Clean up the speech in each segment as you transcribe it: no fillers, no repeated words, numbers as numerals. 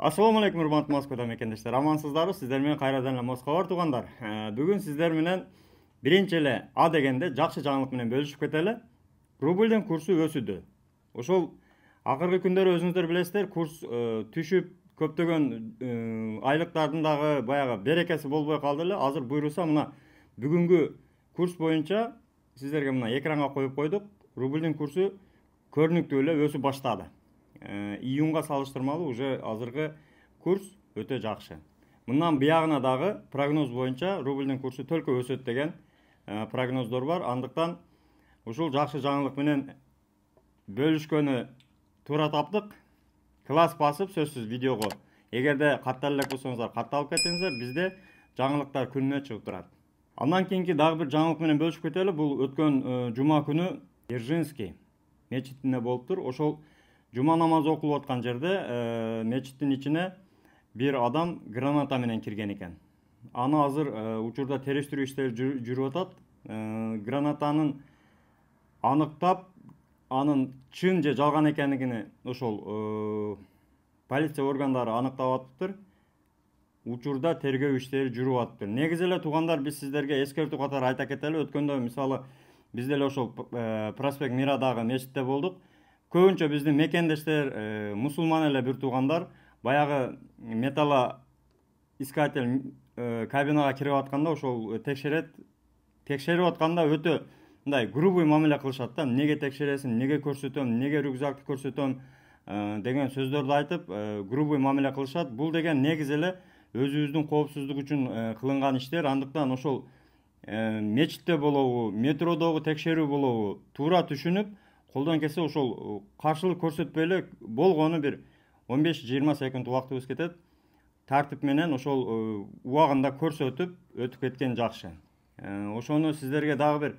Assalamu алейкум, урматтуу Москвада мекендештер. Амансыздарбы? Сиздер менен кайрадан эле Москва бар туугандар. Бүгүн сиздер менен биринчи эле А дегенде жакшы жаңылык менен бөлүшүп кетели. Рубльдин курсу өсүүдө. Ошол акыркы күндөрү өзүңүздөр билесиздер, курс түшүп, көптөгөн айлыктардын дагы баягы берекеси болбой калды эле. Азыр буйруса мына бүгүнгү курс боюнча сиздерге мына экранга коюп койдук. Рубльдин курсу көрүнүктүү эле өсүп баштады. Июнга салыштырмалуу уже азыркы курс өтө жакшы. Мындан биягына дагы прогноз боюнча рубльдин курсу төлкө өсөт деген прогноздор бар. Андыктан ушул жакшы жаңылык менен бөлүшкөнү туура таптык. Класс басып сөзсүз видеого эгерде каттала элек болсоңуздар катталып кетиңиздер. Бизде жаңылыктар күнүнө чыгып турат. Андан кийинки дагы бир жаңылык менен бөлүшүп кетели. Бул өткөн жума күнү Дзержинский мечитинде болуптур. Ошол жума намазы окулуп аткан жерде мечиттин ичине бир адам граната менен кирген экен. Аны азыр учурда териштирүү иштери жүрүп атат. Гранатанын аныктап, анын чын же жалган экендигин ошол полиция органдары аныктап атыптыр. Учурда тергөө иштери жүрүп атыптыр. Негизи эле туугандар, биз сиздерге эскертүү катары айта кетели. Өткөндө мисалы биз деле ошол проспект Мирадагы мечитте болдук. Көбүнчө биздин мекендештер мусулман эле бир туугандар баягы металла искатель кабинага кирип атканда ошол текшерип атканда өтө мындай грубый мамиле кылышат да. Неге текшересиң, неге көрсөтөм, неге рюкзакты көрсөтөм деген сөздөрдү айтып грубый мамиле кылышат. Бул деген негизи эле өзүбүздүн коопсуздук үчүн кылынган иштер. Андыктан ошол мечитте болобу, метродогу текшерүү болобу туура түшүнүп, колдон келсе ошол каршылык көрсөтпөй эле болгону бир 15-20 секунд убактыбыз кетет. Тартип менен ошол убагында көрсөтүп өтүп кеткен жакшы. Ошону сиздерге дагы бир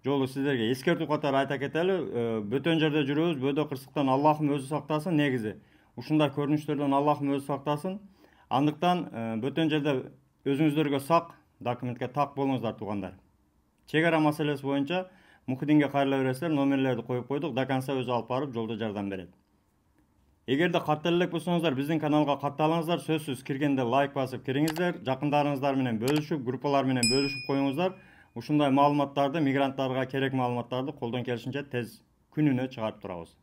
жолу сиздерге эскертүү катары айта кетели. Бөтөн жерде жүрөбүз, бөөдө кырсыктан Аллахым өзү сактасын. Негизи ушундай көрүнүштөрдөн Аллахым өзү сактасын. Андыктан бөтөн жерде өзүңүздөргө сак, документке так болуңуздар туугандар. Чек ара маселеси боюнча Мухиддинге кайрыла бересиздер, номерлерди коюп койдук, до конца өзү алып барып жолдо жардам берет. Эгерде каттала элек болсоңуздар, биздин каналга катталыңыздар, сөзсүз киргенде лайк басып кириңиздер, жакындарыңыздар менен бөлүшүп, группалар менен бөлүшүп коюңуздар. Ушундай маалыматтарды, мигранттарга керек маалыматтарды колдон келишинче тез күнүнө чыгарып турабыз.